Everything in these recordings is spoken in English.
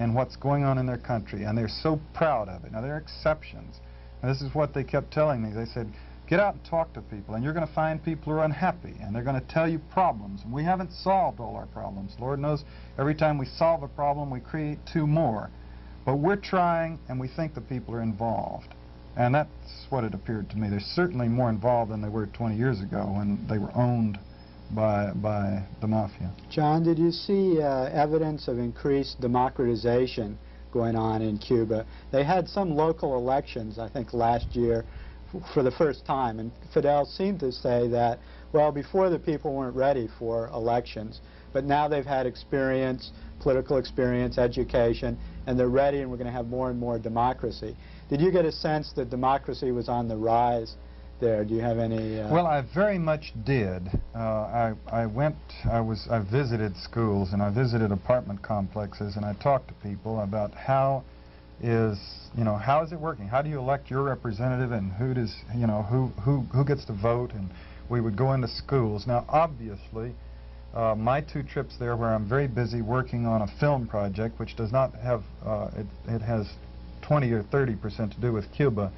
in what's going on in their country, and they're so proud of it. Now, there are exceptions. And this is what they kept telling me. They said, get out and talk to people, and you're going to find people who are unhappy, and they're going to tell you problems. And we haven't solved all our problems. Lord knows, every time we solve a problem, we create two more. But we're trying, and we think the people are involved. And that's what it appeared to me. They're certainly more involved than they were 20 years ago when they were owned by the mafia. John, did you see evidence of increased democratization going on in Cuba? They had some local elections, I think, last year for the first time, and Fidel seemed to say that, well, before the people weren't ready for elections, but now they've had experience, political experience, education, and they're ready, and we're going to have more and more democracy. Did you get a sense that democracy was on the rise there? Do you have any... Well, I very much did. I visited schools, and I visited apartment complexes, and I talked to people about how is it working? How do you elect your representative, and who does, who gets to vote? And we would go into schools. Now, obviously, my two trips there, where I'm very busy working on a film project, which does not have, it has 20 or 30% to do with Cuba,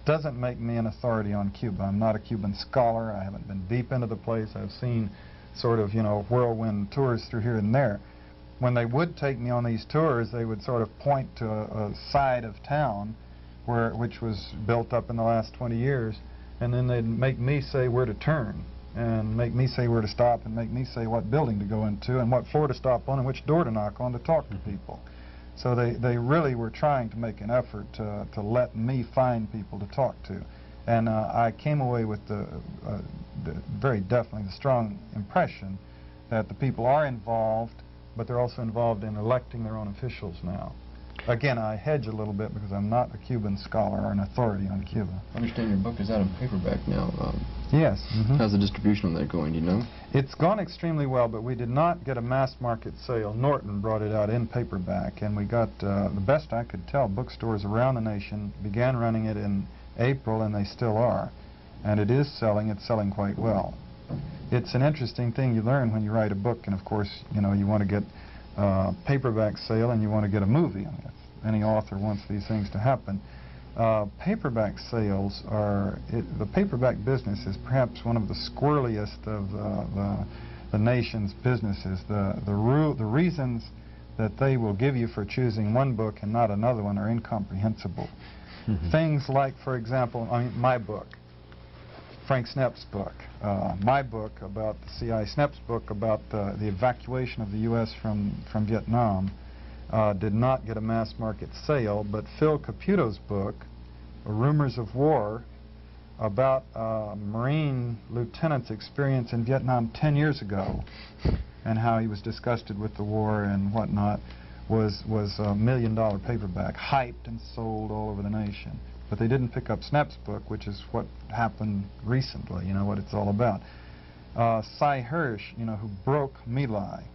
doesn't make me an authority on Cuba. I'm not a Cuban scholar. I haven't been deep into the place. I've seen sort of, whirlwind tours through here and there. When they would take me on these tours, they would sort of point to a side of town which was built up in the last 20 years, and then they'd make me say where to turn, and make me say where to stop, and make me say what building to go into, and what floor to stop on, and which door to knock on to talk to people. So they really were trying to make an effort to let me find people to talk to. And I came away with very definitely the strong impression that the people are involved, but they're also involved in electing their own officials now. Again, I hedge a little bit because I'm not a Cuban scholar or an authority on Cuba. I understand your book is out in paperback now. Yes. How's the distribution of that going, do you know? It's gone extremely well, but we did not get a mass market sale. Norton brought it out in paperback, and we got, the best I could tell, bookstores around the nation began running it in April, and they still are. And it is selling. It's selling quite well. It's an interesting thing you learn when you write a book, and of course, you want to get a paperback sale, and you want to get a movie. I mean, if any author wants these things to happen. Paperback sales are, the paperback business is perhaps one of the squirreliest of the nation's businesses. The reasons that they will give you for choosing one book and not another one are incomprehensible. Things like, for example, my book, Frank Snep's book, my book about the CIA, Snep's book about the evacuation of the U.S. from Vietnam, did not get a mass market sale, but Phil Caputo's book, Rumors of War, about a Marine lieutenant's experience in Vietnam 10 years ago, and how he was disgusted with the war and whatnot, was a $1 million paperback, hyped and sold all over the nation. But they didn't pick up Snep's book, which is what happened recently, what it's all about. Cy Hirsch, who broke My Lai.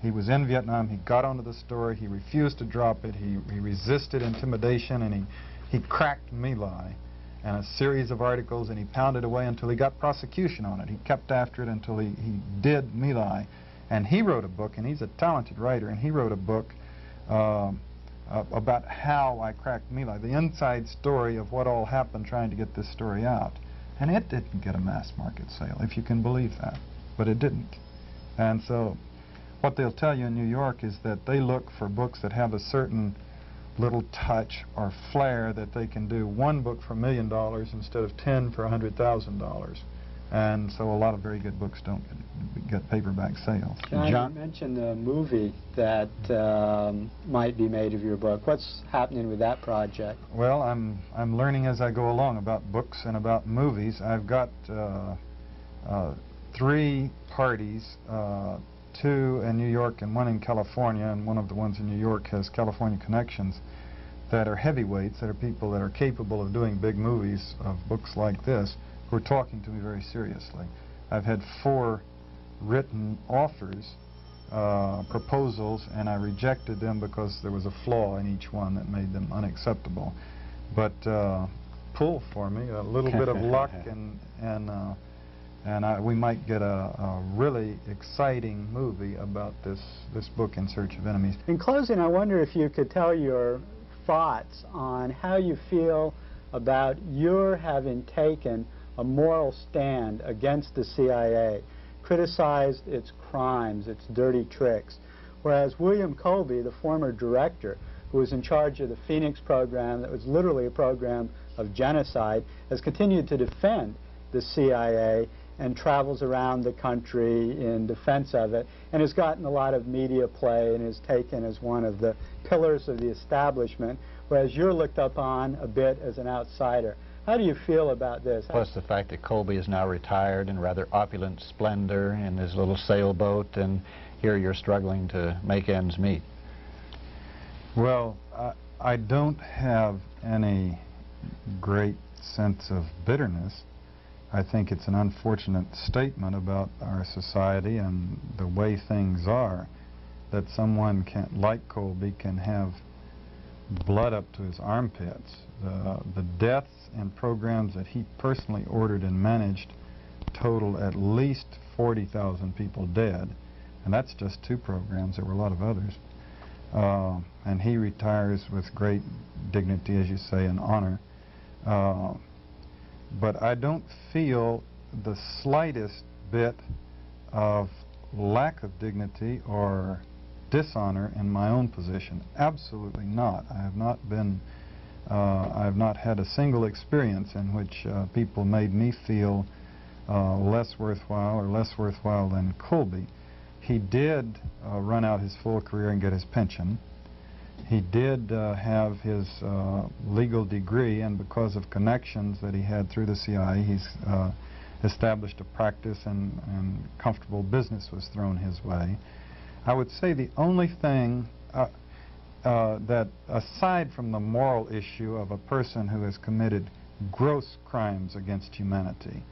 He was in Vietnam, he got onto the story, he refused to drop it, he resisted intimidation, and he cracked My Lai and a series of articles, and he pounded away until he got prosecution on it. He kept after it until he did My Lai. And he wrote a book, and he's a talented writer, and he wrote a book about how I cracked My Lai, the inside story of what all happened trying to get this story out. And it didn't get a mass market sale, if you can believe that. But it didn't. And so what they'll tell you in New York is that they look for books that have a certain little touch or flair that they can do one book for $1 million instead of 10 for $100,000. And so a lot of very good books don't get paperback sales. John, you mentioned a movie that might be made of your book. What's happening with that project? Well, I'm learning as I go along about books and about movies. I've got 3 parties, 2 in New York and 1 in California, and one of the ones in New York has California connections, that are heavyweights, that are people that are capable of doing big movies of books like this, who are talking to me very seriously. I've had 4 written offers, proposals, and I rejected them because there was a flaw in each one that made them unacceptable. But pull for me, a little bit of luck and And we might get a really exciting movie about this book, In Search of Enemies. In closing, I wonder if you could tell your thoughts on how you feel about your having taken a moral stand against the CIA, criticized its crimes, its dirty tricks, whereas William Colby, the former director, who was in charge of the Phoenix program that was literally a program of genocide, has continued to defend the CIA and travels around the country in defense of it, and has gotten a lot of media play and is taken as one of the pillars of the establishment, whereas you're looked upon a bit as an outsider. How do you feel about this? Plus the fact that Colby is now retired in rather opulent splendor in his little sailboat, and here you're struggling to make ends meet. Well, I don't have any great sense of bitterness. I think it's an unfortunate statement about our society and the way things are, that someone like Colby can have blood up to his armpits. The deaths in programs that he personally ordered and managed total at least 40,000 people dead, and that's just 2 programs. There were a lot of others. And he retires with great dignity, as you say, and honor. But I don't feel the slightest bit of lack of dignity or dishonor in my own position. Absolutely not. I have not had a single experience in which people made me feel less worthwhile or less worthwhile than Colby. He did run out his full career and get his pension. He did have his legal degree, and because of connections that he had through the CIA, he's established a practice, and comfortable business was thrown his way. I would say the only thing that, aside from the moral issue of a person who has committed gross crimes against humanity,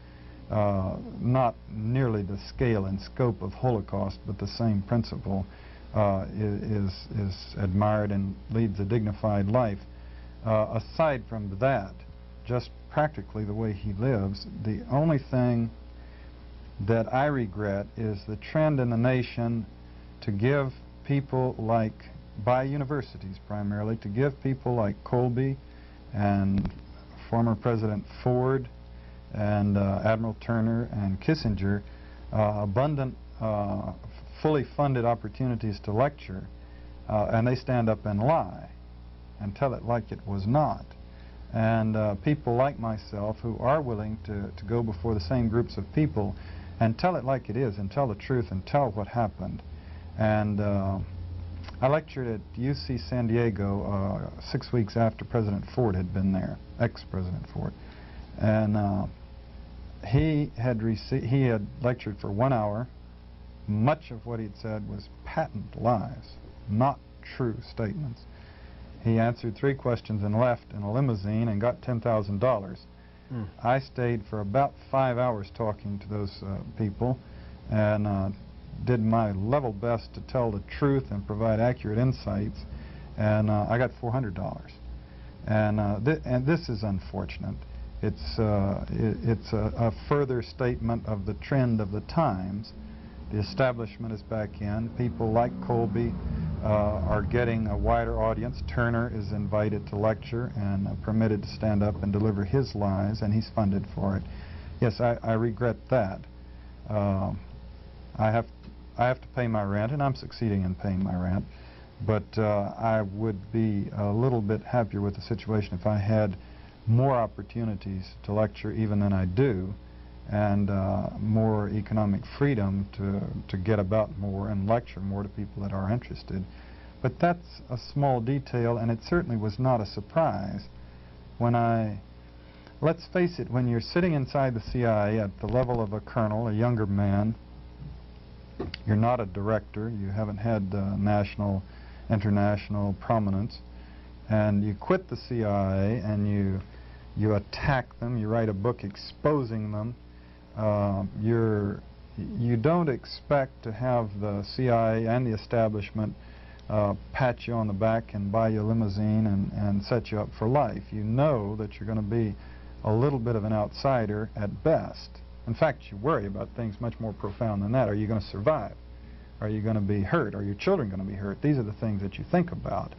not nearly the scale and scope of Holocaust, but the same principle, is admired and leads a dignified life. Aside from that, just practically the way he lives, the only thing that I regret is the trend in the nation to give people like, by universities primarily, to give people like Colby and former President Ford and Admiral Turner and Kissinger abundant, fully funded opportunities to lecture, and they stand up and lie and tell it like it was not. And people like myself who are willing to go before the same groups of people and tell it like it is and tell the truth and tell what happened. And I lectured at UC San Diego 6 weeks after President Ford had been there, ex-President Ford. And he had lectured for 1 hour. Much of what he'd said was patent lies, not true statements. He answered 3 questions and left in a limousine and got $10,000. I stayed for about 5 hours talking to those people and did my level best to tell the truth and provide accurate insights, and I got $400. And this is unfortunate. It's a further statement of the trend of the times. The establishment is back in. People like Colby are getting a wider audience. Turner is invited to lecture and permitted to stand up and deliver his lies, and he's funded for it. Yes, I regret that. I have to pay my rent, and I'm succeeding in paying my rent. But I would be a little bit happier with the situation if I had more opportunities to lecture even than I do, and more economic freedom to get about more and lecture more to people that are interested. But that's a small detail, and it certainly was not a surprise when let's face it, when you're sitting inside the CIA at the level of a colonel, a younger man, you're not a director, you haven't had national, international prominence, and you quit the CIA and you attack them, you write a book exposing them. You don't expect to have the CIA and the establishment pat you on the back and buy you a limousine and set you up for life. You know that you're going to be a little bit of an outsider at best. In fact, you worry about things much more profound than that. Are you going to survive? Are you going to be hurt? Are your children going to be hurt? These are the things that you think about.